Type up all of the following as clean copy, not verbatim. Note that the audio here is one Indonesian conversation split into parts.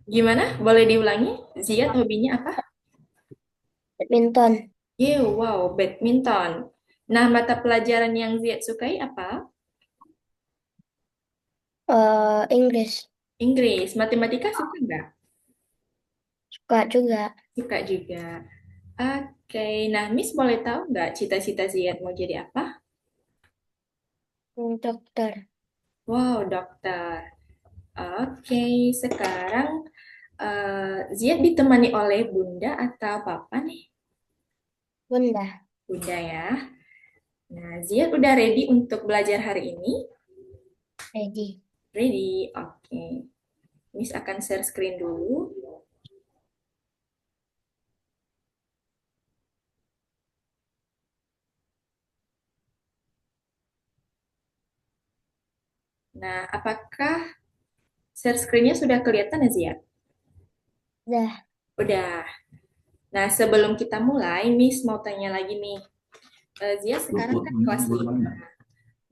Gimana? Boleh diulangi? Ziad hobinya apa? Badminton. Wow, badminton. Nah, mata pelajaran yang Ziad sukai apa? Inggris. Inggris. Matematika suka nggak? Suka juga. Suka juga. Oke, nah Miss boleh tahu nggak cita-cita Ziad mau jadi apa? Dokter. Wow, dokter. Oke, sekarang Ziad ditemani oleh Bunda atau Papa nih? Bunda. Bunda ya. Nah, Ziad udah ready untuk belajar hari ini? Ready. Ready, oke. Miss akan share screen dulu. Nah, apakah share screen-nya sudah kelihatan ya, Ziad? Dah. Udah. Nah, sebelum kita mulai, Miss mau tanya lagi nih. Ziad sekarang kan kelas 5.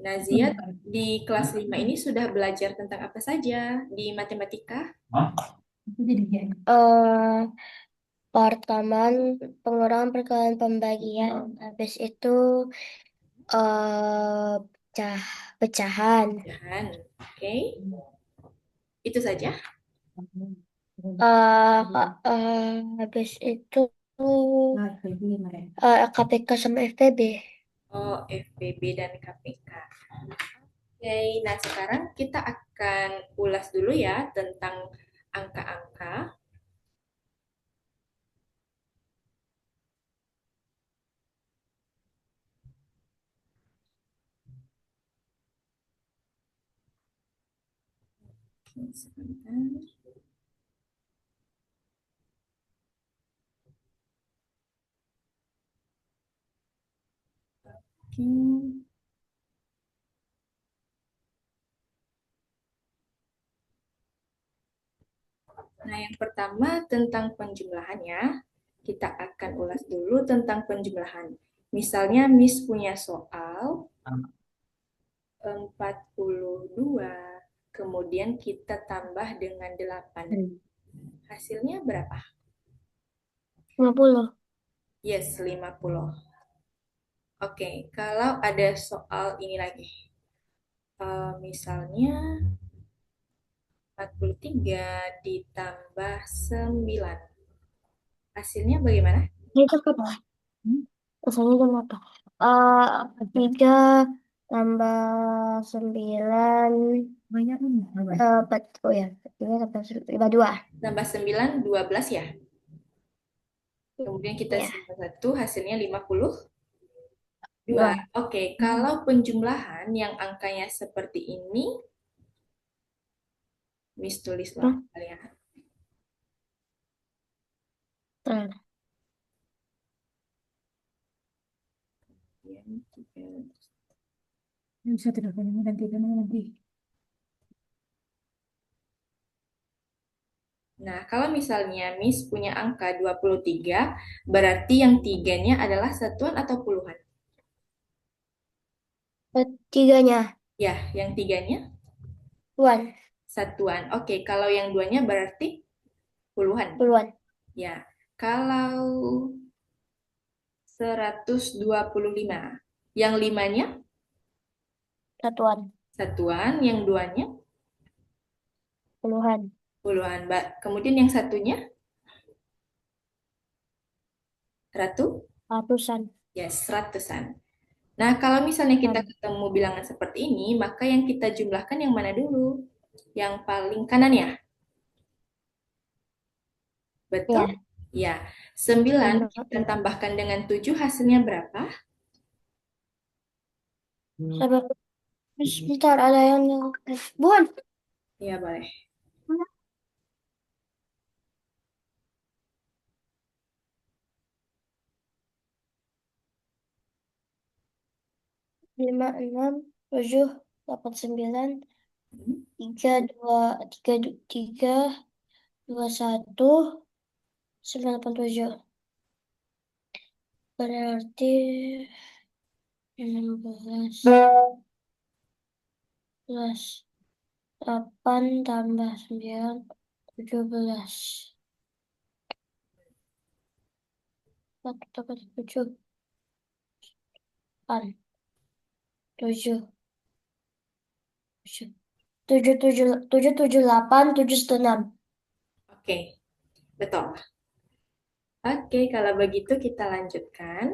Nah, Ziad di kelas 5 ini sudah belajar tentang apa saja di matematika? eh Pertemuan, pengurangan, perkalian, pembagian. Habis itu pecah, pecahan. Pecahan. Oke, itu saja. Habis itu KPK sama FPB. Oh, FPB dan KPK. Oke, nah sekarang kita akan ulas dulu ya tentang angka-angka. Oke, sebentar. Oke. Nah, yang pertama tentang penjumlahannya. Kita akan ulas dulu tentang penjumlahan. Misalnya, Miss punya soal 42, kemudian kita tambah dengan 8. Hasilnya berapa? 50. Yes, 50. Oke, kalau ada soal ini lagi. Misalnya 43 ditambah 9. Hasilnya bagaimana? Itu apa? Rasanya jam apa? Eh 3 tambah 9. Banyak kan? Oh ya, ini tambah 2. Tambah 9, 12 ya. Kemudian kita Ya, simpan satu, hasilnya 52. 2. Oke, kalau penjumlahan yang angkanya seperti ini, Miss tulis loh Hmm, kalian. betul. Bisa tidak nanti nanti. Nah, kalau misalnya Miss punya angka 23, berarti yang tiganya adalah satuan atau puluhan? Tiganya, Ya, yang tiganya puluhan, satuan. Oke, kalau yang duanya berarti puluhan. puluhan, Ya, kalau 125, yang limanya satuan, satuan, yang duanya puluhan, puluhan. Mbak. Kemudian yang satunya ratu, ratusan, yes, ratusan. Nah, kalau misalnya kita an. ketemu bilangan seperti ini, maka yang kita jumlahkan yang mana dulu? Yang paling kanan ya? Betul? Ya, Ya. 9 tambah. kita tambahkan dengan 7 hasilnya berapa? Sabar, sebentar ada yang Bun, Ya, boleh. 5, 6, 7, 8, 9, Hmm. 3, 2, 3, 3, 2, 1, 9, 8, 7. Berarti 16 plus 8 tambah 9. 17. Satu tambah 7. 8. 7. 7. 7, 7, 7, 7, 8, 7, 6. Oke, betul. Oke, kalau begitu kita lanjutkan.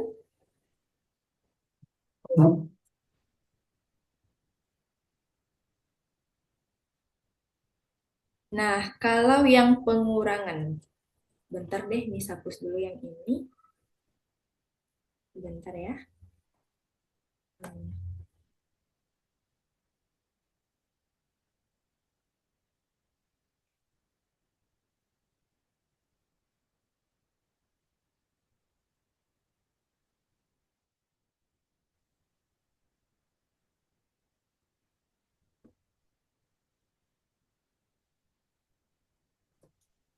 Nah, kalau yang pengurangan, bentar deh, nih hapus dulu yang ini. Bentar ya. Hmm.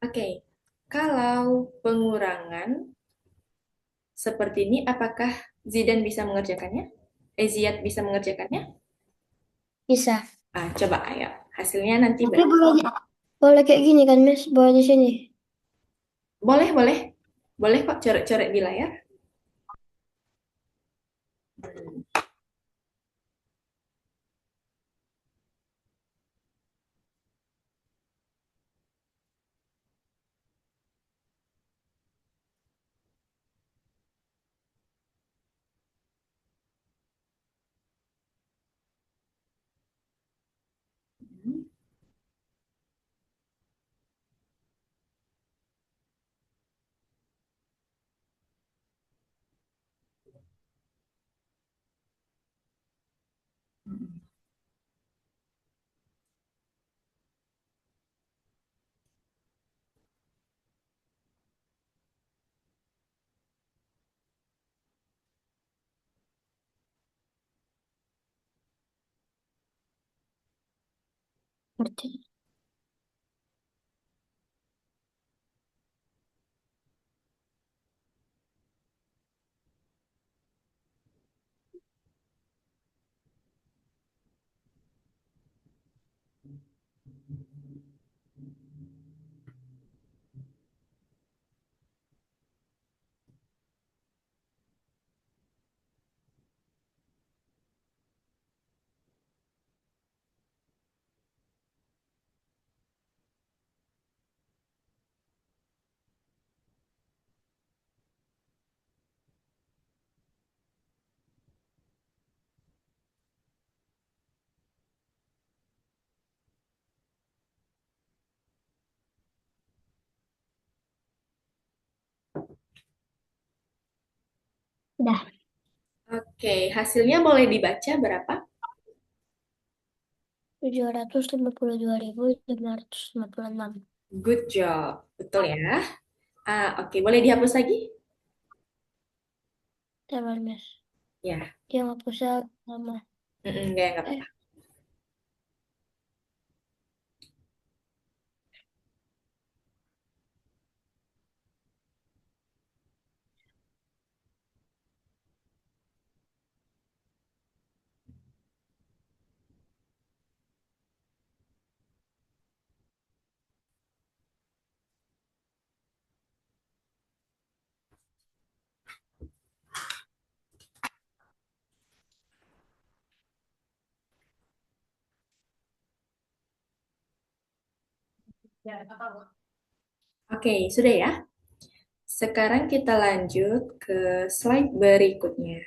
Oke, kalau pengurangan seperti ini, apakah Zidan bisa mengerjakannya? Ziyad bisa mengerjakannya? Bisa. Coba ayo. Hasilnya nanti Tapi boleh kayak gini kan, Miss? Boleh di sini. boleh, boleh. Boleh kok coret-coret di layar. Ngerti. Udah. Oke, hasilnya boleh dibaca berapa? 752.556. Good job. Betul ya? Oke, boleh dihapus lagi? Teman, Miss. Ya, Dia ngapusnya lama. nggak Eh, apa-apa. Oke, sudah ya. Sekarang kita lanjut ke slide berikutnya.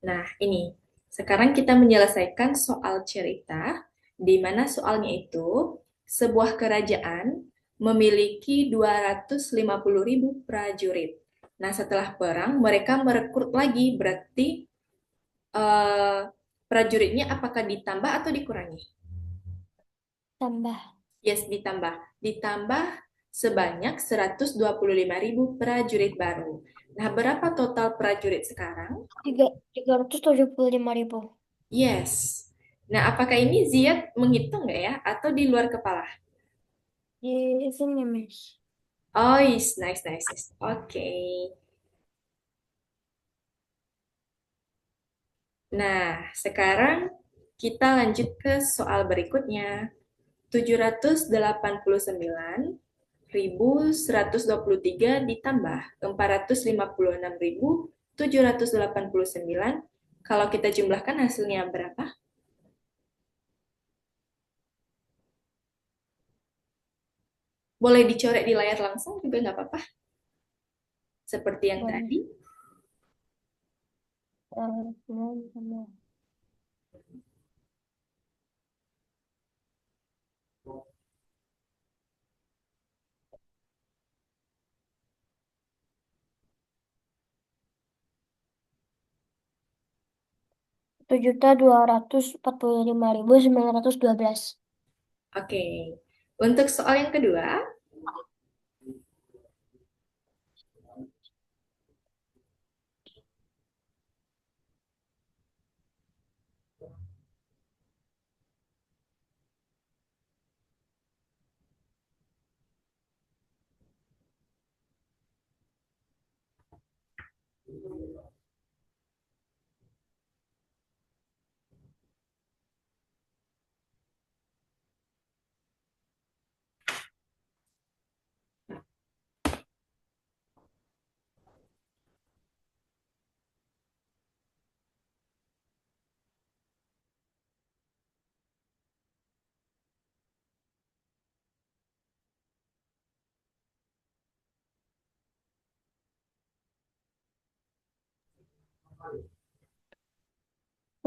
Nah, ini. Sekarang kita menyelesaikan soal cerita, di mana soalnya itu sebuah kerajaan memiliki 250.000 prajurit. Nah, setelah perang, mereka merekrut lagi, berarti eh, prajuritnya apakah ditambah atau dikurangi? tambah. Yes, ditambah. Ditambah sebanyak 125.000 prajurit baru. Nah, berapa total prajurit sekarang? 375.000. Yes. Nah, apakah ini Ziad menghitung nggak ya? Atau di luar kepala? Di sini, Miss. Oh, yes. Nice, nice, nice. Oke. Nah, sekarang Kita lanjut ke soal berikutnya. 789.123 ditambah 456.789. Kalau kita jumlahkan hasilnya berapa? Boleh dicoret di layar langsung juga nggak apa-apa. Seperti yang Boleh. tadi. Sama 1.245.912. Oke. Untuk soal yang kedua,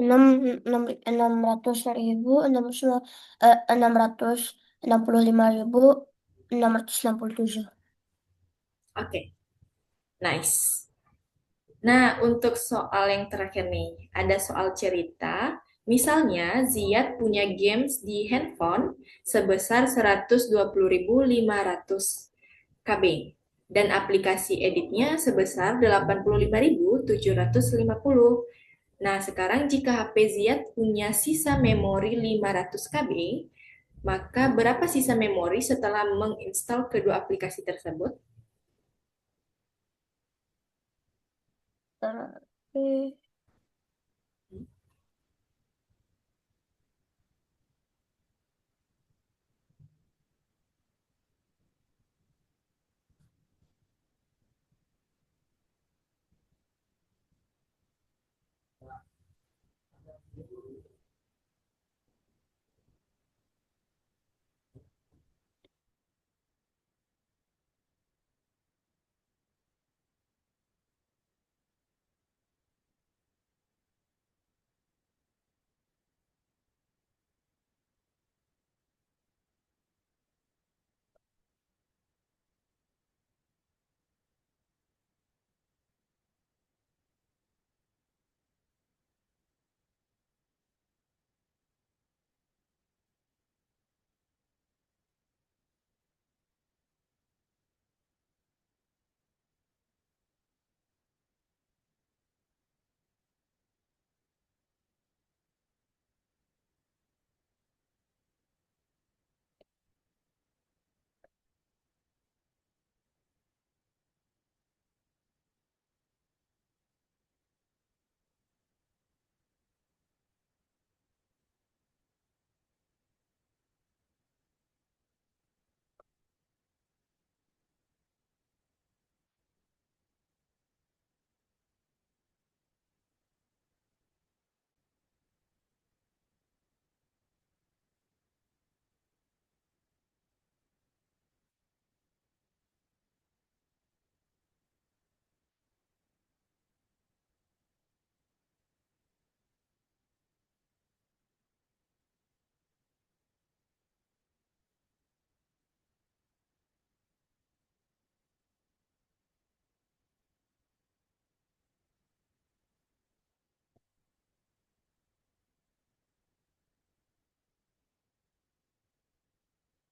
665.667. oke, nice. Nah, untuk soal yang terakhir nih, ada soal cerita. Misalnya, Ziad punya games di handphone sebesar 120.500 KB dan aplikasi editnya sebesar 85.750. Nah, sekarang jika HP Ziad punya sisa memori 500 KB, maka berapa sisa memori setelah menginstal kedua aplikasi tersebut? Tapi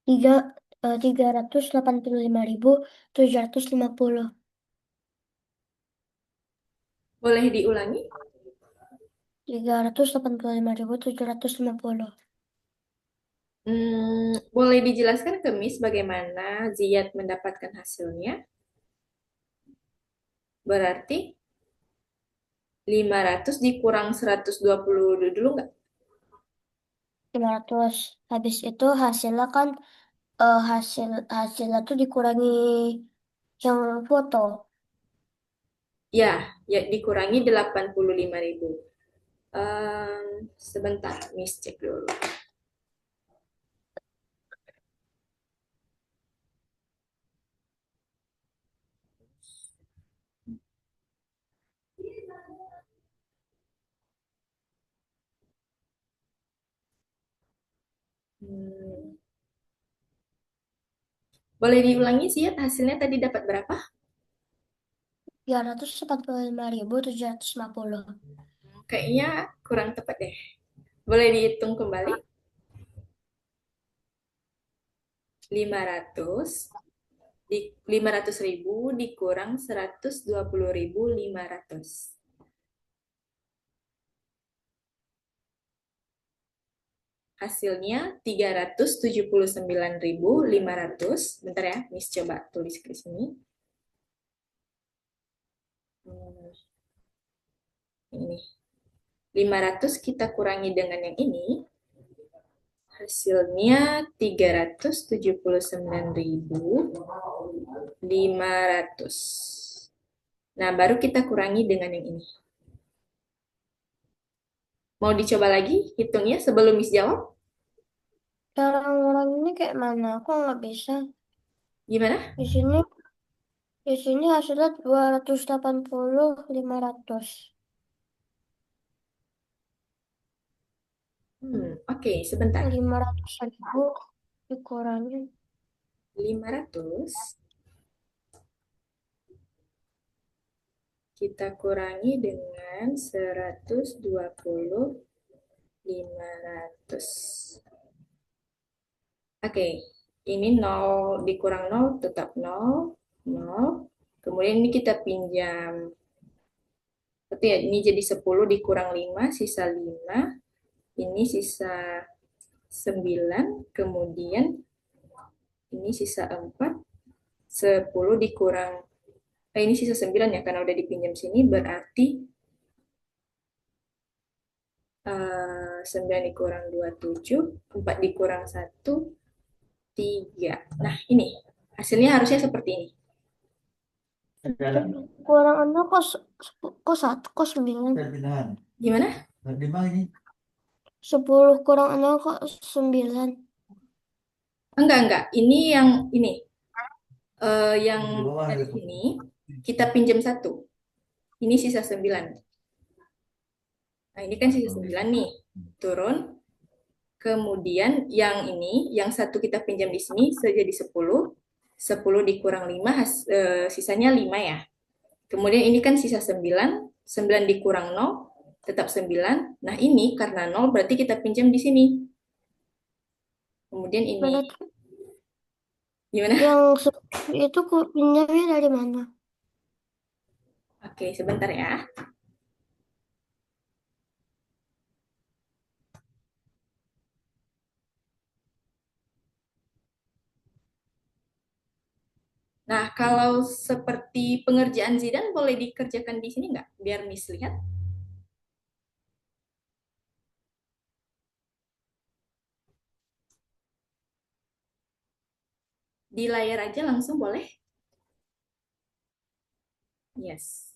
385.750. Boleh diulangi? 385.750. Boleh dijelaskan ke Miss bagaimana Ziyad mendapatkan hasilnya? Berarti 500 dikurang 120 dulu nggak? 500. Habis itu hasilnya kan hasilnya tuh dikurangi yang foto. Ya, ya dikurangi 85.000. Sebentar, Miss cek dulu. Hmm, Boleh diulangi sih ya, hasilnya tadi dapat berapa? 345.750. Kayaknya kurang tepat deh. Boleh dihitung kembali? 500 di 500.000 dikurang 120.500. Hasilnya 379.500. Bentar ya, Miss coba tulis ke sini. Hmm, Ini 500 kita kurangi dengan yang ini, hasilnya 379.500. Nah, baru kita kurangi dengan yang ini. Mau dicoba lagi hitungnya sebelum Miss jawab? Cara ngulang ini kayak mana? Aku nggak bisa. Gimana? Di sini, di sini hasilnya 280, 500. Oke, sebentar. 500.000 dikurangi. 500 kita kurangi dengan 120.500. Oke, ini nol dikurang nol tetap nol, nol. Kemudian ini kita pinjam. Berarti ya, ini jadi 10 dikurang 5 sisa 5. Ini sisa 9. Kemudian ini sisa 4. 10 dikurang, ini sisa 9 ya, karena udah dipinjam sini, berarti 9 dikurang 2, 7. 4 dikurang 1, 3. Nah, ini hasilnya harusnya seperti ini. Kurang enam kok satu kok 9. Gimana? 10 kurang 0 kok 9. Enggak. Ini yang ini. Yang dari sini kita pinjam 1. Ini sisa 9. Nah, ini kan sisa 9 nih. Turun. Kemudian yang ini, yang 1 kita pinjam di sini jadi 10. 10 dikurang 5, sisanya 5 ya. Kemudian ini kan sisa 9. 9 dikurang 0, tetap 9. Nah, ini karena 0 berarti kita pinjam di sini. Kemudian ini. Berarti Gimana? yang itu pinjamnya dari mana? Oke, sebentar ya. Nah, kalau seperti pengerjaan Zidane boleh dikerjakan di sini nggak? Biar Miss lihat. Di layar aja langsung boleh? Yes.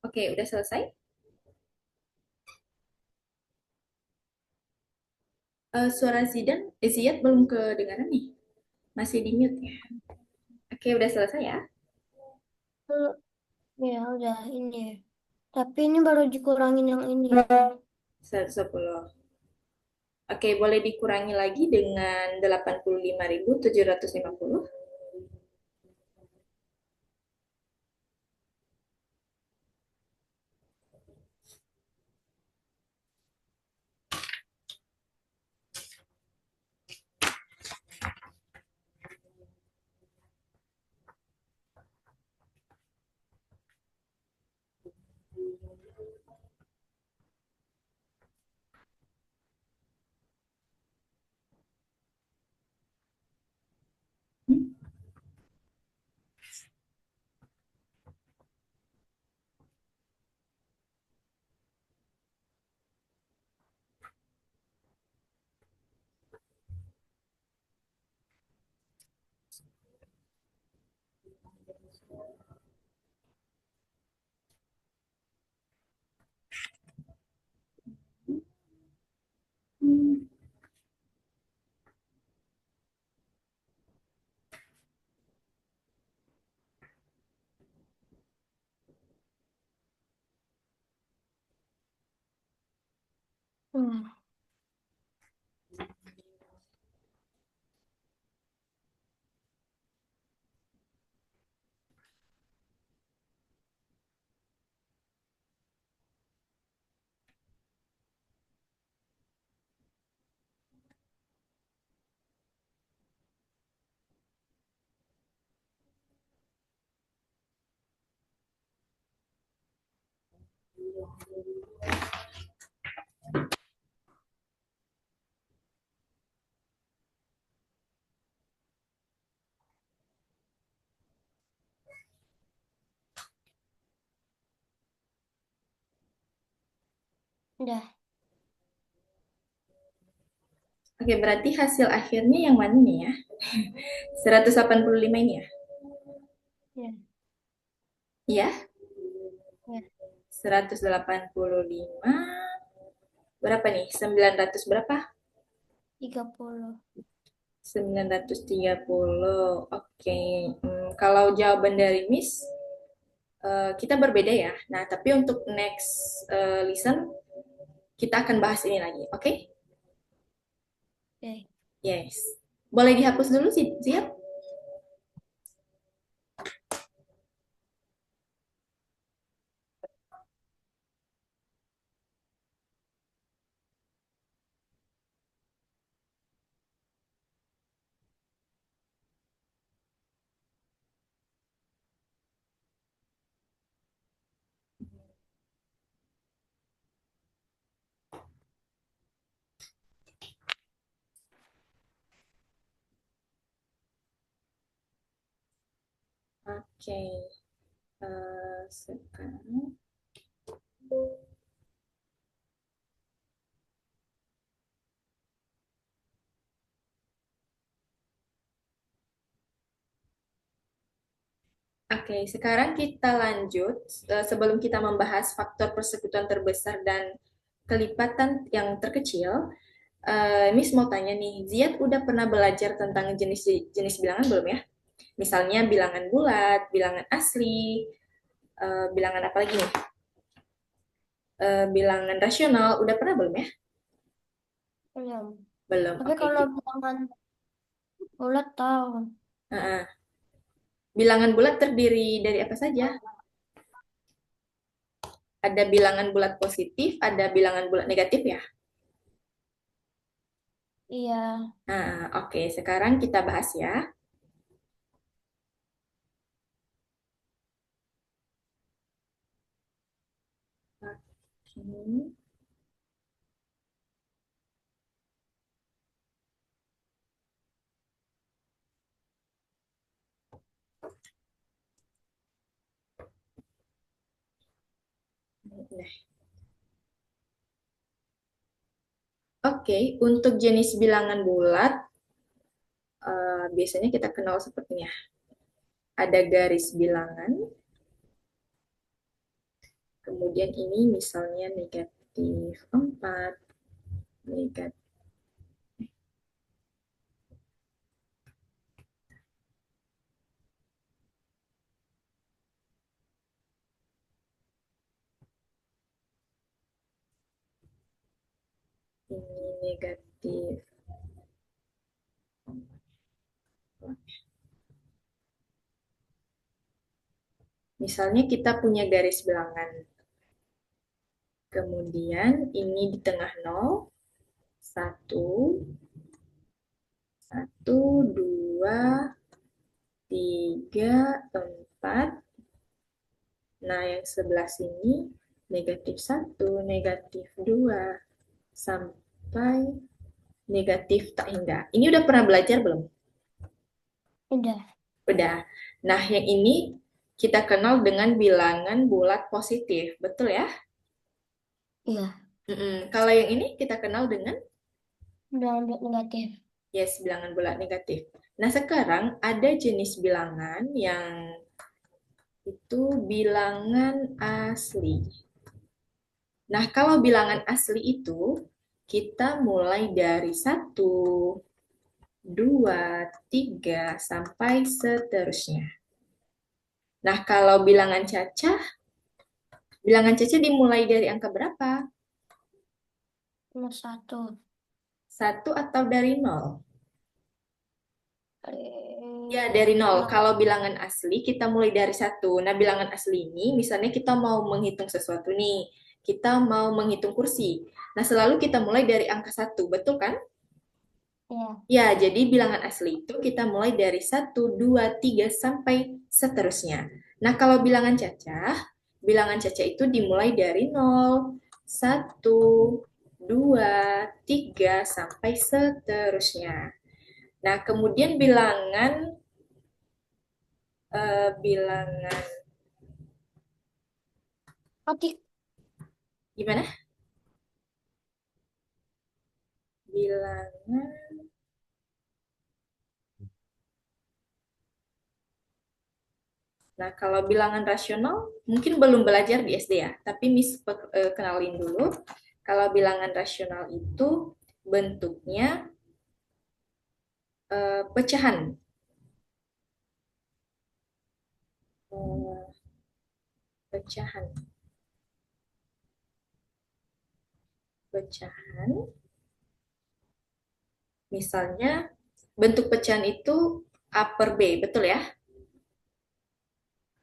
Oke, udah selesai? Suara Ziyad belum kedengaran nih. Masih di mute ya. Oke, udah selesai ya. Eh, Ya udah ini. Tapi ini baru dikurangin yang ini. 110. Oke, boleh dikurangi lagi dengan 85.750. Hmm. Udah. Oke, berarti hasil akhirnya yang mana nih ya? 185 ini ya? Ya. Iya, Ya. 185. Berapa nih? 900 berapa? 30. 930. Oke. Kalau jawaban dari Miss, kita berbeda ya. Nah, tapi untuk next listen, kita akan bahas ini lagi. Oke? Oke. Yes. Boleh dihapus dulu sih, siap? Oke. Sekarang. Oke, sekarang kita lanjut. Sebelum kita membahas faktor persekutuan terbesar dan kelipatan yang terkecil, Miss mau tanya nih, Ziad udah pernah belajar tentang jenis-jenis bilangan belum ya? Misalnya bilangan bulat, bilangan asli, bilangan apa lagi nih? Bilangan rasional, udah pernah belum ya? Belum. Belum. Tapi Oke. kalau bilangan bulat tahu. Heeh. Bilangan bulat terdiri dari apa saja? Ada bilangan bulat positif, ada bilangan bulat negatif ya? Iya. Nah, oke. Sekarang kita bahas ya. Oke. Nah, Oke, untuk jenis bilangan bulat, biasanya kita kenal sepertinya. Ada garis bilangan, kemudian ini misalnya negatif 4, negatif ini negatif. Misalnya kita punya garis bilangan. Kemudian ini di tengah 0, 1, 1, 2, 3, 4. Nah, yang sebelah sini negatif 1, negatif 2, sampai negatif tak hingga. Ini udah pernah belajar belum? Udah. Udah. Nah, yang ini kita kenal dengan bilangan bulat positif. Betul ya? Iya. Kalau yang ini kita kenal dengan Bilangan bulat negatif. yes, bilangan bulat negatif. Nah, sekarang ada jenis bilangan yang itu bilangan asli. Nah, kalau bilangan asli itu kita mulai dari 1, 2, 3 sampai seterusnya. Nah, kalau bilangan cacah dimulai dari angka berapa? Plus 1. 1 atau dari 0? Ya, Eh, dari 0. nol. Kalau bilangan asli, kita mulai dari 1. Nah, bilangan asli ini, misalnya kita mau menghitung sesuatu nih. Kita mau menghitung kursi. Nah, selalu kita mulai dari angka 1, betul kan? Iya. Ya, jadi bilangan asli itu kita mulai dari 1, 2, 3 sampai seterusnya. Nah, kalau bilangan cacah itu dimulai dari 0, 1, 2, 3 sampai seterusnya. Nah, kemudian bilangan Mati. gimana? Bilangan. Nah, kalau bilangan rasional mungkin belum belajar di SD ya, tapi Miss kenalin dulu. Kalau bilangan rasional itu bentuknya pecahan. Eh, pecahan. Pecahan. Misalnya bentuk pecahan itu A per B, betul ya?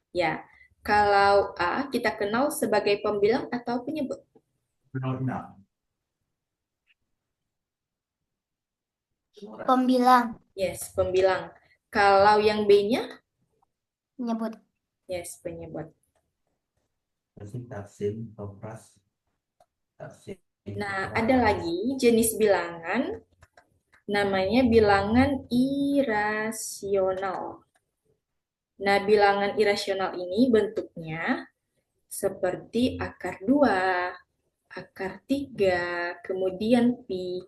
Ya. Kalau A kita kenal sebagai pembilang atau penyebut. Pembilang. Yes, pembilang. Kalau yang B-nya, Menyebut. yes, penyebut. Nah, ada lagi jenis bilangan namanya bilangan irasional. Nah, bilangan irasional ini bentuknya seperti akar 2, akar 3, kemudian pi,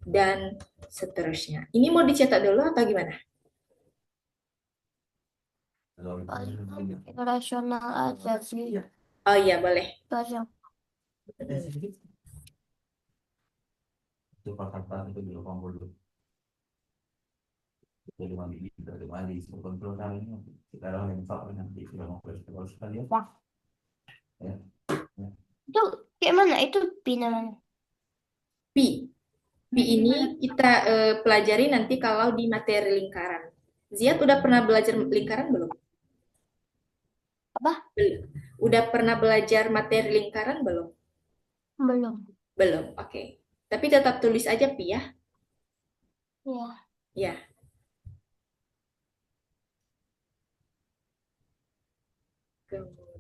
dan seterusnya. Ini mau dicetak dulu atau gimana? Rasional aja sih. Oh iya, boleh. Rasional. Itu kayak mana? Itu pi namanya. Pi. Pi ini kita pelajari nanti kalau di materi lingkaran. Ziad udah pernah belajar lingkaran belum? Apa? Belum. Udah pernah belajar materi lingkaran belum? Belum. Belum, oke. Tapi tetap tulis aja pi ya. Ya. Ya. Kemudian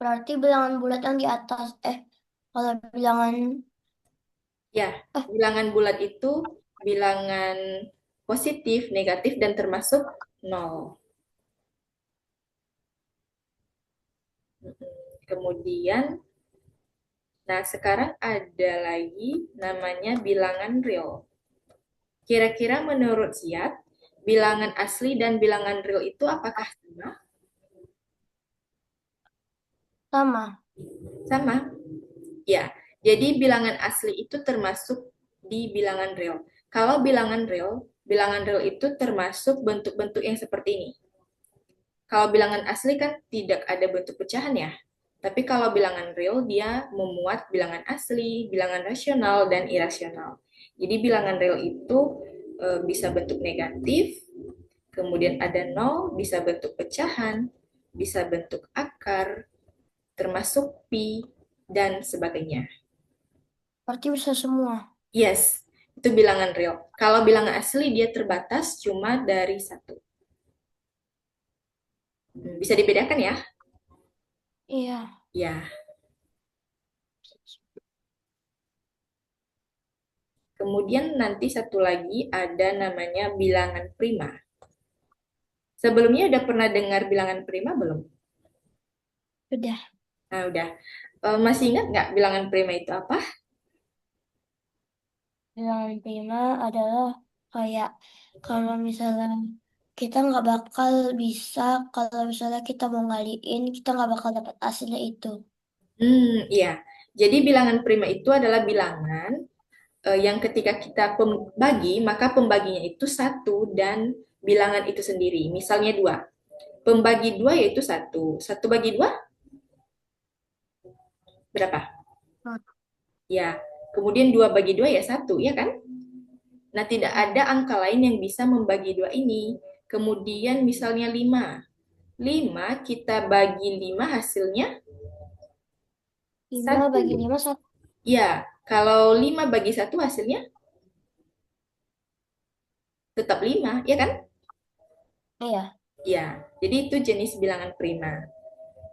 Berarti bilangan bulat yang di atas. Kalau bilangan Ya, eh bilangan bulat itu bilangan positif, negatif, dan termasuk nol. Kemudian, nah sekarang ada lagi namanya bilangan real. Kira-kira menurut Ziad, bilangan asli dan bilangan real itu apakah sama? sama. Sama. Ya, jadi bilangan asli itu termasuk di bilangan real. Kalau bilangan real itu termasuk bentuk-bentuk yang seperti ini. Kalau bilangan asli kan tidak ada bentuk pecahan ya. Tapi kalau bilangan real dia memuat bilangan asli, bilangan rasional, dan irasional. Jadi bilangan real itu bisa bentuk negatif, kemudian ada nol, bisa bentuk pecahan, bisa bentuk akar, termasuk pi, dan sebagainya. Berarti bisa semua. Yes, itu bilangan real. Kalau bilangan asli dia terbatas cuma dari satu. Bisa dibedakan ya? Iya. Ya. Kemudian nanti satu lagi ada namanya bilangan prima. Sebelumnya udah pernah dengar bilangan prima belum? Sudah. Nah, udah. Masih ingat nggak bilangan prima itu apa? Bilangan prima adalah kayak kalau misalnya kita nggak bakal bisa, kalau misalnya kita mau ngaliin, kita nggak bakal dapat hasilnya itu. Iya. Jadi bilangan prima itu adalah bilangan yang ketika kita bagi, maka pembaginya itu satu dan bilangan itu sendiri. Misalnya dua. Pembagi dua yaitu satu. Satu bagi dua, berapa? Hmm. Ya. Kemudian dua bagi dua ya satu, ya kan? Nah, tidak ada angka lain yang bisa membagi dua ini. Kemudian misalnya lima. Lima kita bagi lima hasilnya 5 satu. bagi 5 1. Ya, kalau lima bagi satu hasilnya tetap lima, ya kan? Iya. Ya, jadi itu jenis bilangan prima.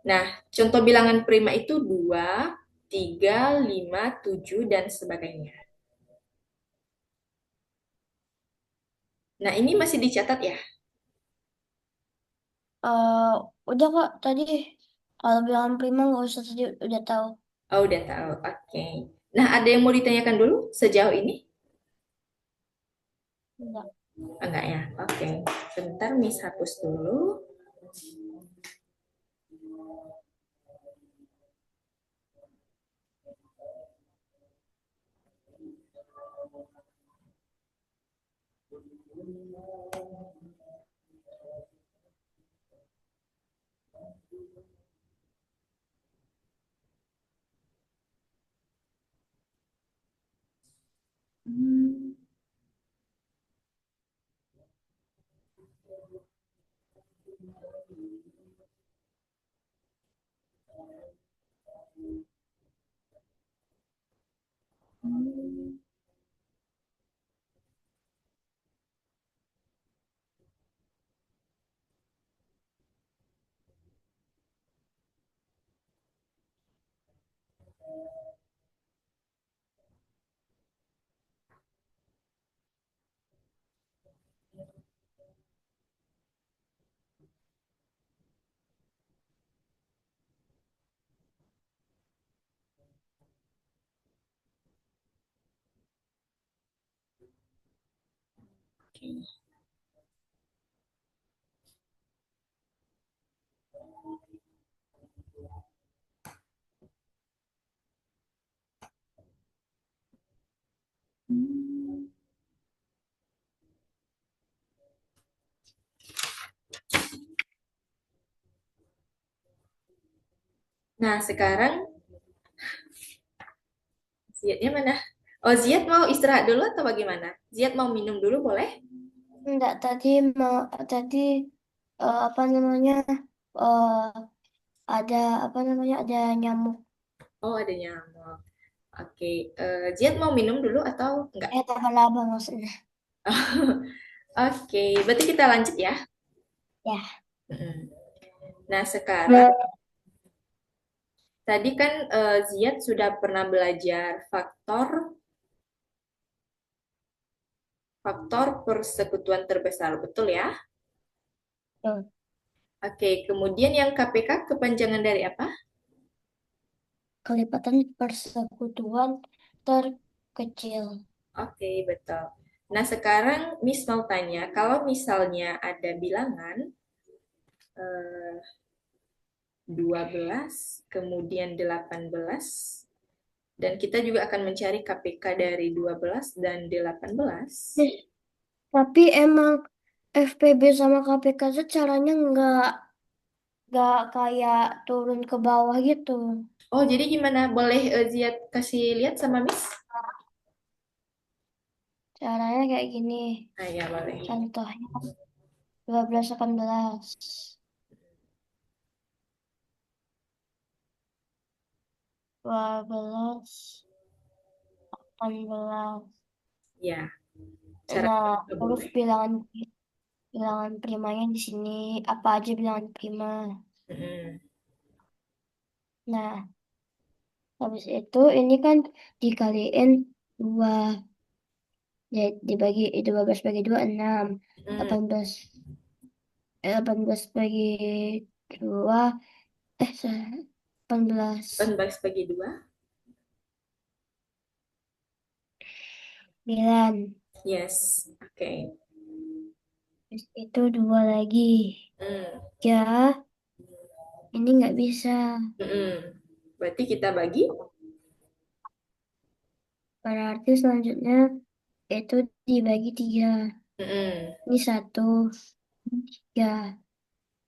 Nah, contoh bilangan prima itu 2, 3, 5, 7, dan sebagainya. Nah, ini masih dicatat ya? Eh, udah kok tadi. Kalau bilangan prima nggak usah tadi udah tahu. Oh, udah tahu. Oke. Nah, ada yang mau ditanyakan dulu sejauh ini? Enggak. Enggak ya? Oke. Sebentar, Miss hapus dulu. Hmm. Oke. Hmm. Nah, sekarang Ziadnya mana? Oh, Ziad mau istirahat dulu atau bagaimana? Ziad mau minum dulu boleh? Enggak, tadi apa namanya? eh ada apa namanya? Ada nyamuk. Oh, ada nyamuk. Oke, Ziad mau minum dulu atau enggak? Laba-laba maksudnya. Oke, berarti kita lanjut ya. Ya. Mm-mm. Nah, sekarang Tadi kan Ziad sudah pernah belajar faktor faktor persekutuan terbesar, betul ya? Tuh, Oke, kemudian yang KPK kepanjangan dari apa? kelipatan persekutuan terkecil. Oke, betul. Nah, sekarang Miss mau tanya, kalau misalnya ada bilangan eh, 12, kemudian 18, dan kita juga akan mencari KPK dari 12 dan 18. Eh, tapi emang FPB sama KPK tuh caranya nggak kayak turun ke bawah gitu. Oh, jadi gimana? Boleh Ziad kasih lihat sama Miss? Caranya kayak gini. Ah, ya, boleh. Contohnya 12 18. 12 18. Ya, cara Nah, kedua terus boleh. bilangan primanya di sini apa aja bilangan prima. Mm-mm. Nah, habis itu ini kan dikaliin dua, jadi dibagi 12 bagi 2 6. Mm. 18 18 bagi 2 18 18 bagi 2. 9. Yes, oke. Terus itu dua lagi. Mm. Ya, ini nggak bisa. Mm-mm. Berarti kita bagi. Berarti selanjutnya itu dibagi 3. Mm-mm. Ini satu, ini 3.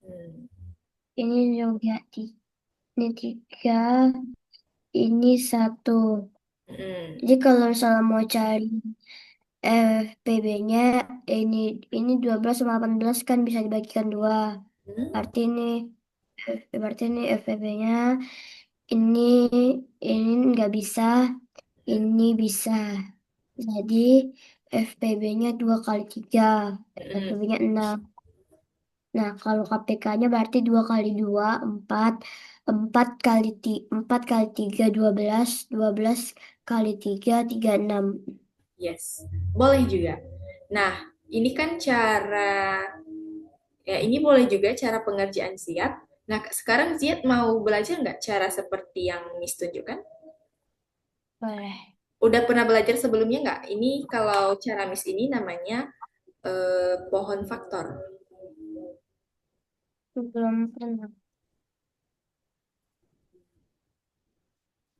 Mm. Ini juga ini 3, ini satu. Mm-mm. Jadi kalau misalnya mau cari PB-nya, ini ini 12 sama 18 kan bisa dibagikan dua. Mm. Berarti ini FPB-nya ini nggak bisa, Mm. ini bisa. Jadi FPB-nya 2 kali 3, Mm. FPB-nya 6. Nah, kalau KPK-nya berarti 2 kali 2 4, 4 kali 3 12, 12 kali 3 36. Yes, boleh juga. Nah, ini kan cara, ya ini boleh juga cara pengerjaan Ziad. Nah, sekarang Ziad mau belajar nggak cara seperti yang Miss tunjukkan? Boleh. Udah pernah belajar sebelumnya nggak? Ini kalau cara Miss ini namanya pohon faktor. Belum pernah.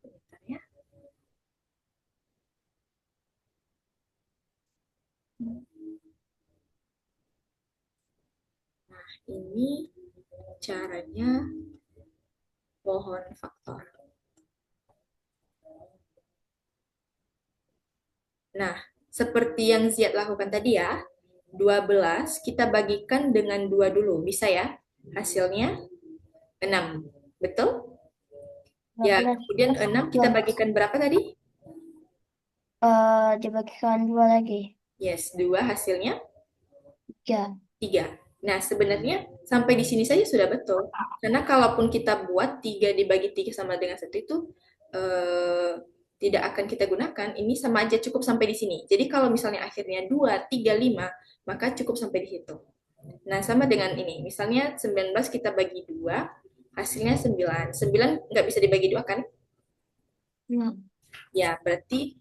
Bentar ya. Ini caranya pohon faktor. Nah, seperti yang Ziad lakukan tadi ya, 12 kita bagikan dengan 2 dulu. Bisa ya? Hasilnya 6. Betul? Ya, 12, kemudian 6 kita 12. bagikan berapa tadi? Dibagikan dua lagi. Yes, 2 hasilnya Tiga. 3. Nah, sebenarnya sampai di sini saja sudah betul. Karena kalaupun kita buat 3 dibagi 3 sama dengan 1 itu eh, tidak akan kita gunakan. Ini sama aja cukup sampai di sini. Jadi kalau misalnya akhirnya 2, 3, 5, maka cukup sampai di situ. Nah, sama dengan ini. Misalnya 19 kita bagi 2, hasilnya 9. 9 nggak bisa dibagi 2 kan? Nah, Ya, berarti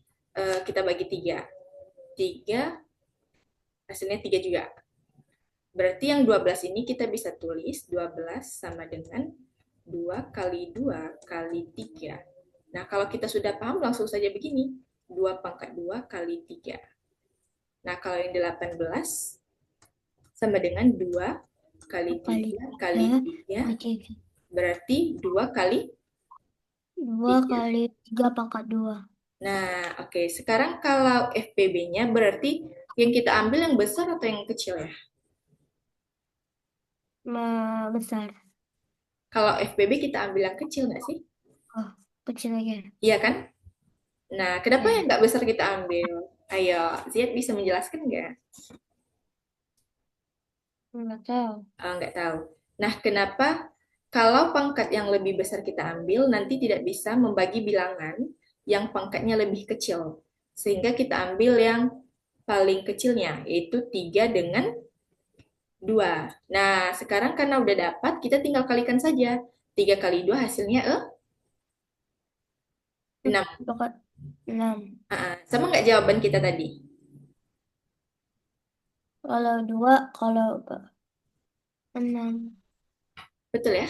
kita bagi 3. 3 hasilnya 3 juga. Berarti yang 12 ini kita bisa tulis 12 sama dengan 2 kali 2 kali 3. Nah, kalau kita sudah paham langsung saja begini. 2 pangkat 2 kali 3. Nah, kalau yang 18 sama dengan 2 kali kali 3 tiga kali 3 kali tiga. berarti 2 kali 2 3. kali 3 pangkat 2. Nah, oke. Sekarang kalau FPB-nya berarti yang kita ambil yang besar atau yang kecil ya? Besar. Kalau FPB kita ambil yang kecil nggak sih? Oh, kecil aja. Iya kan? Nah, kenapa yang Ya, nggak besar kita ambil? Ayo, Ziad bisa menjelaskan nggak? nggak tahu. Nggak tahu. Nah, kenapa? Kalau pangkat yang lebih besar kita ambil, nanti tidak bisa membagi bilangan yang pangkatnya lebih kecil. Sehingga kita ambil yang paling kecilnya, yaitu 3 dengan 2. Nah, sekarang karena udah dapat, kita tinggal kalikan saja. 3 kali 2 hasilnya 6. Pokok 6. Sama nggak jawaban kita tadi? Kalau 2, kalau 6. Betul ya?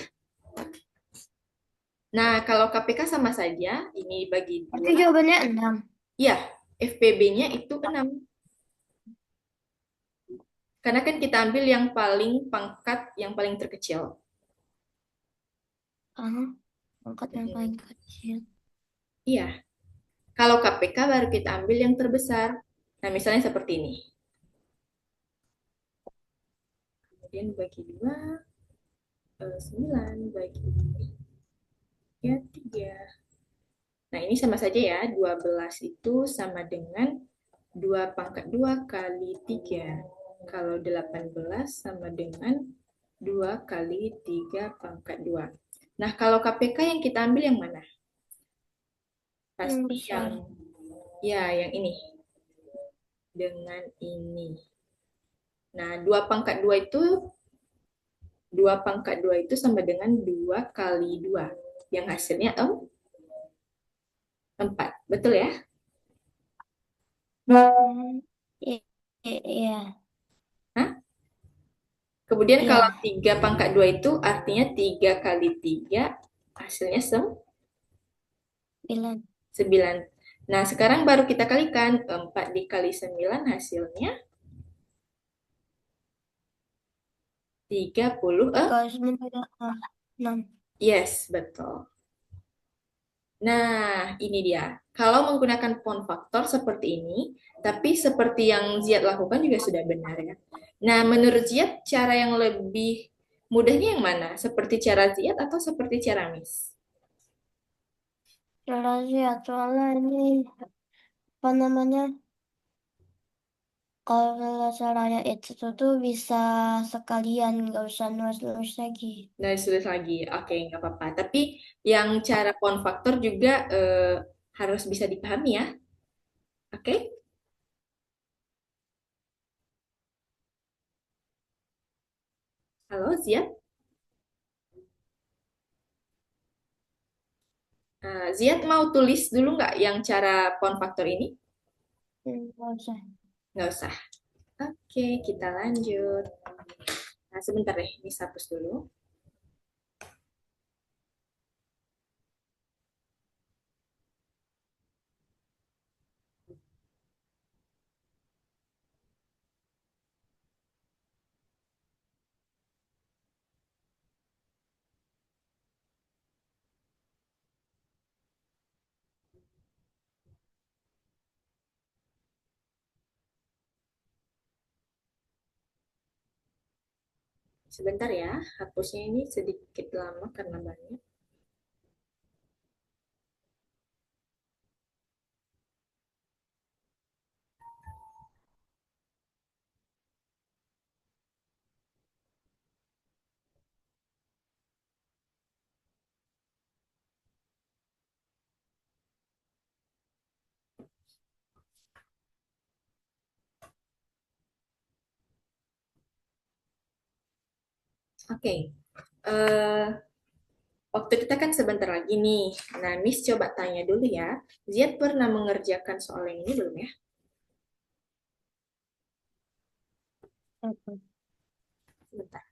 Nah, kalau KPK sama saja, ini bagi Berarti 2. jawabannya 6. Ya, FPB-nya itu 6. Karena kan kita ambil yang paling pangkat, yang paling terkecil. Ah, pangkat yang paling kecil. Iya, kalau KPK baru kita ambil yang terbesar. Nah, misalnya seperti ini. Kemudian bagi 2, 9 bagi ya 3. Nah, ini sama saja ya. 12 itu sama dengan 2 pangkat 2 kali 3. Kalau 18 sama dengan 2 kali 3 pangkat 2. Nah, kalau KPK yang kita ambil yang mana? Yang Pasti besar. yang, ya, yang ini. Dengan ini. Nah, 2 pangkat 2 itu sama dengan 2 kali 2. Yang hasilnya 4. Betul ya? I- Iya, Hah? Kemudian kalau iya. 3 pangkat 2 itu artinya 3 kali 3 hasilnya 9. 9. Nah, sekarang baru kita kalikan 4 dikali 9 hasilnya 30. Dikali 9 6. Yes, betul. Nah, ini dia. Kalau menggunakan pound faktor seperti ini, tapi seperti yang Ziad lakukan juga sudah benar ya. Nah, menurut Ziad, cara yang lebih mudahnya yang mana? Seperti cara Ziad atau seperti cara Miss? Cara sih soalnya ini apa namanya? Kalau caranya itu tuh bisa sekalian, nggak usah nulis-nulis lagi. Nah, sudah lagi. Oke, nggak apa-apa. Tapi yang cara pound faktor juga harus bisa dipahami ya. Oke? Halo, Ziad? Ziad mau tulis dulu nggak yang cara pound faktor ini? Nggak usah. Nggak usah. Oke, kita lanjut. Nah, sebentar deh, ini hapus dulu. Sebentar ya, hapusnya ini sedikit lama karena banyak. Oke, eh, waktu kita kan sebentar lagi nih. Nah, Miss coba tanya dulu ya. Ziad pernah mengerjakan soal yang ini belum ya? Apa? Sebentar.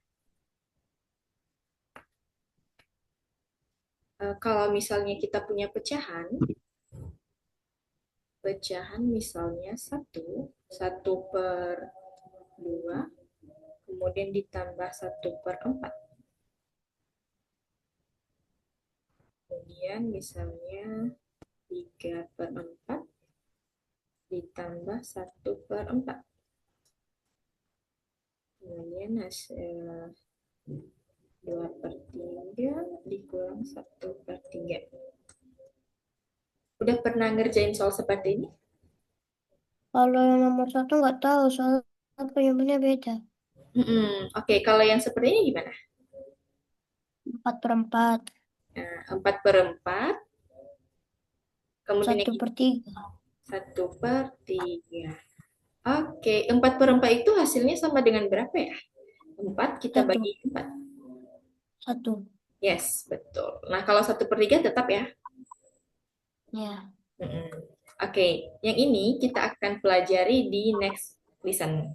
Kalau misalnya kita punya pecahan, pecahan misalnya satu per 2, kemudian ditambah 1/4. Kemudian misalnya 3/4 ditambah 1/4. Kemudian hasil 2/3 dikurang 1/3. Udah pernah ngerjain soal seperti ini? Kalau yang nomor satu nggak tahu, soalnya penyampainya beda. Oke, kalau yang seperti ini gimana? 4/4. Nah, 4/4. Kemudian Satu yang per ini tiga. 1/3. Oke, 4/4 itu hasilnya sama dengan berapa ya? 4 kita Satu. bagi 4. Satu. Yes, betul. Nah, kalau 1/3 tetap ya. Ya. Mm-mm. Oke, yang ini kita akan pelajari di next lesson.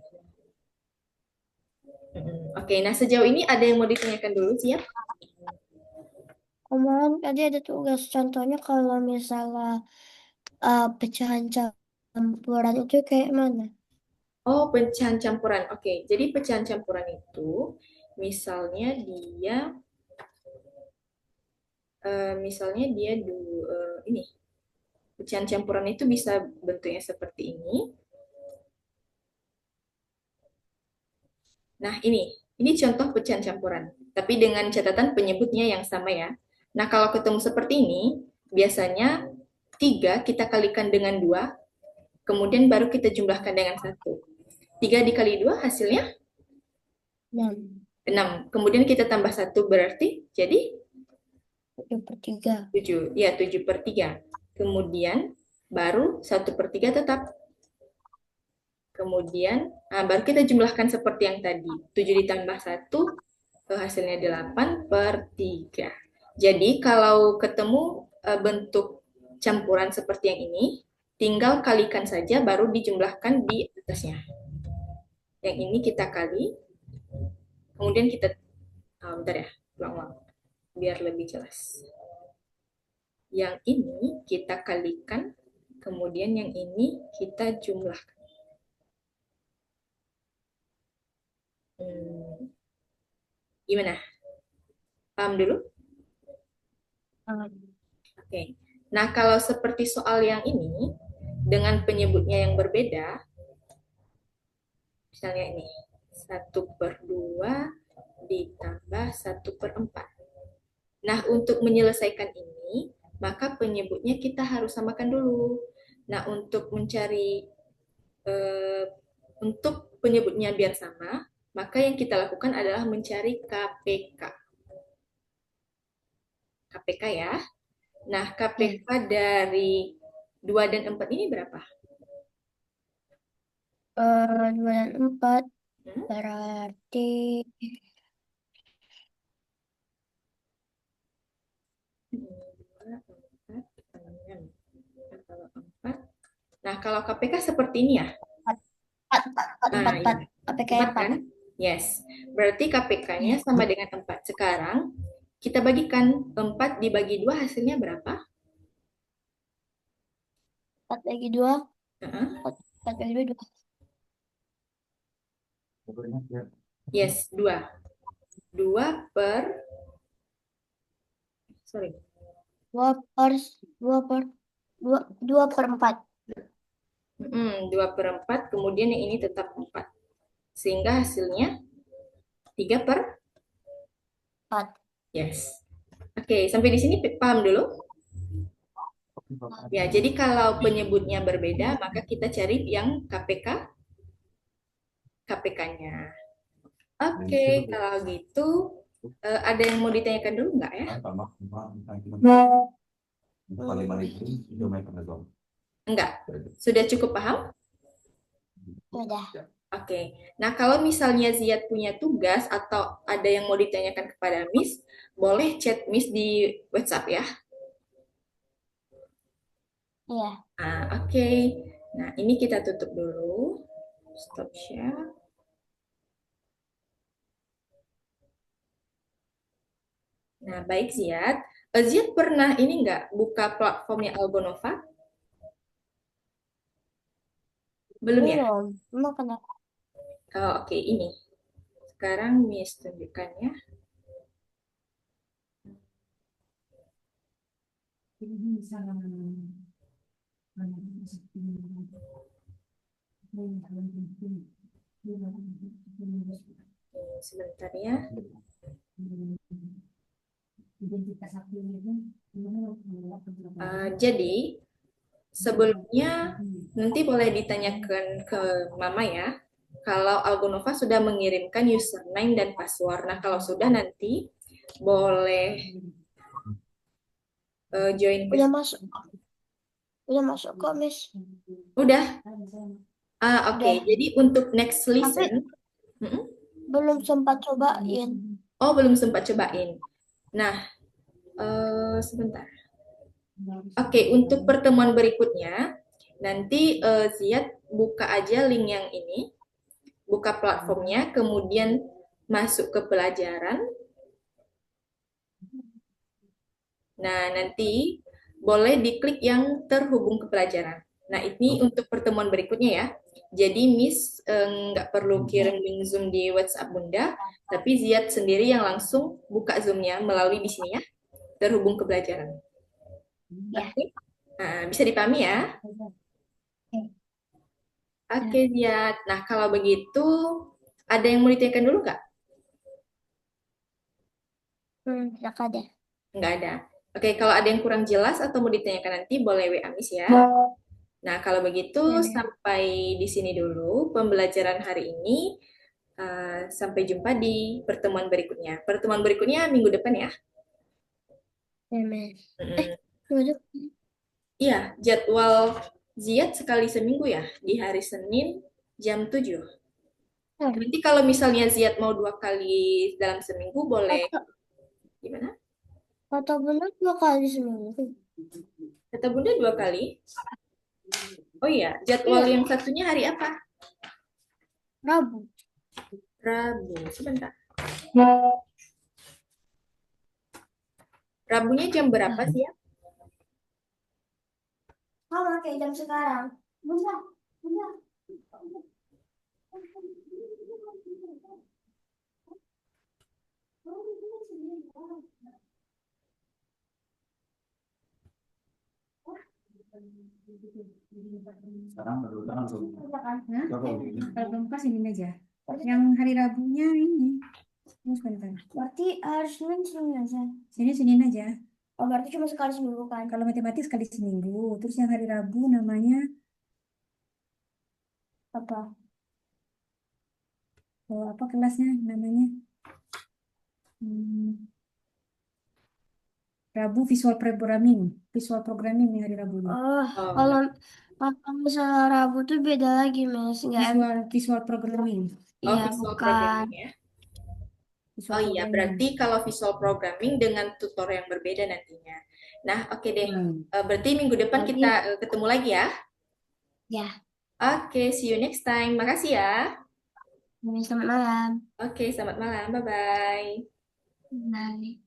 Oke, nah sejauh ini ada yang mau ditanyakan dulu, siap? Kemarin tadi ada tugas contohnya kalau misalnya pecahan campuran itu kayak mana? Oh, pecahan campuran. Oke, jadi pecahan campuran itu misalnya dia ini pecahan campuran itu bisa bentuknya seperti ini. Nah, ini contoh pecahan campuran, tapi dengan catatan penyebutnya yang sama ya. Nah, kalau ketemu seperti ini, biasanya 3 kita kalikan dengan 2, kemudian baru kita jumlahkan dengan 1. 3 dikali 2 hasilnya Enam. 6. Kemudian kita tambah 1 berarti jadi 7/3. 7. Ya, 7/3. Kemudian baru 1/3 tetap. Kemudian baru kita jumlahkan seperti yang tadi. 7 ditambah 1 hasilnya 8/3. Jadi kalau ketemu bentuk campuran seperti yang ini, tinggal kalikan saja baru dijumlahkan di atasnya. Yang ini kita kali, kemudian kita, bentar ya, ulang-ulang, biar lebih jelas. Yang ini kita kalikan, kemudian yang ini kita jumlahkan. Gimana? Paham dulu? Oke. Nah, kalau seperti soal yang ini, dengan penyebutnya yang berbeda, misalnya ini, 1/2 ditambah 1/4. Nah, untuk menyelesaikan ini, maka penyebutnya kita harus samakan dulu. Nah, eh, untuk penyebutnya biar sama, maka yang kita lakukan adalah mencari KPK. KPK ya. Nah, Ya. KPK dari 2 dan 4 ini berapa? 2 dan 4 Hmm? berarti 2, 4, 6. Nah, kalau 4. Nah, kalau KPK seperti ini ya. 4. 4, 4, 4, Nah, 4, 4. ini. APK 4 4. kan? Yes. Berarti KPK-nya Ya. sama dengan 4. Sekarang kita bagikan 4 dibagi 2 hasilnya berapa? 4/2. Heeh. 4/2 2. Yes, 2. 2 per, sorry. 2/4. 2/4, kemudian yang ini tetap 4. Sehingga hasilnya 3/, 4. yes. Oke, sampai di sini paham dulu? Ya, jadi kalau penyebutnya berbeda, maka kita cari yang KPK-nya. Oke, kalau gitu ada yang mau ditanyakan dulu nggak ya? Enggak. Sudah cukup paham? Udah. Oke. Nah, kalau misalnya Ziad punya tugas atau ada yang mau ditanyakan kepada Miss, boleh chat Miss di WhatsApp ya. Iya. Oke. Nah, ini kita tutup dulu. Stop share. Nah, baik Ziad. Ziad pernah ini nggak buka platformnya Algonova? Belum ya? Belum. Emang kenapa? Oh, oke, ini. Sekarang Miss tunjukkannya. Sebentar ya. Jadi, sebelumnya nanti boleh ditanyakan ke Mama ya. Kalau Algonova sudah mengirimkan username dan password. Nah, kalau sudah nanti boleh join ke Udah sini. masuk, udah masuk kok, Miss. Udah? Oke. Udah. Jadi untuk next Tapi listen, mm-mm. belum sempat cobain. Oh, belum sempat cobain. Nah, sebentar. Oke, untuk pertemuan berikutnya, nanti Ziad buka aja link yang ini, buka platformnya, kemudian masuk ke pelajaran. Nah, nanti boleh diklik yang terhubung ke pelajaran. Nah, ini untuk pertemuan berikutnya ya. Jadi Miss nggak perlu kirim link Zoom di WhatsApp Bunda, tapi Ziad sendiri yang langsung buka Zoom-nya melalui di sini ya, terhubung ke pelajaran. Ya. Oke? Nah, bisa dipahami ya? Oke, Ziad. Nah, kalau begitu, ada yang mau ditanyakan dulu nggak? Silakan deh. Nggak ada. Oke, kalau ada yang kurang jelas atau mau ditanyakan nanti, boleh WA Miss ya. Nah, kalau begitu, Ya, deh. sampai di sini dulu pembelajaran hari ini. Sampai jumpa di pertemuan berikutnya. Pertemuan berikutnya minggu depan ya. Ya, Miss. Mm-mm. Tunggu. Iya, jadwal Ziat sekali seminggu ya, di hari Senin jam 7. Nanti kalau misalnya Ziat mau 2 kali dalam seminggu, boleh Atau, gimana? atau benar 2 kali seminggu. Kata Bunda 2 kali. Oh iya, jadwal Iya, yang satunya hari apa? Rabu. Rabu. Sebentar. Ya. Rabunya jam berapa sih ya? Sama kayak jam sekarang. Bentar, bentar. Sekarang baru langsung. Hah? Kalau belum kasih ini aja. Yang hari Rabunya ini. Tunggu sebentar. Berarti harus Senin Senin aja. Senin aja. Oh, berarti cuma sekali seminggu kan? Kalau matematik sekali seminggu. Terus yang hari Rabu namanya Apa? apa kelasnya namanya? Hmm, Rabu visual programming. Visual programming yang hari Rabunya. Oh, Oh, kalau kalau misalnya Rabu tuh beda lagi, Mas. Nggak, Visual programming. oh iya, visual bukan. programming ya. Visual Oh iya, programming. berarti kalau visual programming dengan tutor yang berbeda nantinya. Nah, oke deh. Hmm. Berarti minggu depan kita Berarti, ketemu lagi ya. ya, Oke, see you next time. Makasih ya. selamat malam. Oke, selamat malam. Bye-bye. Bye.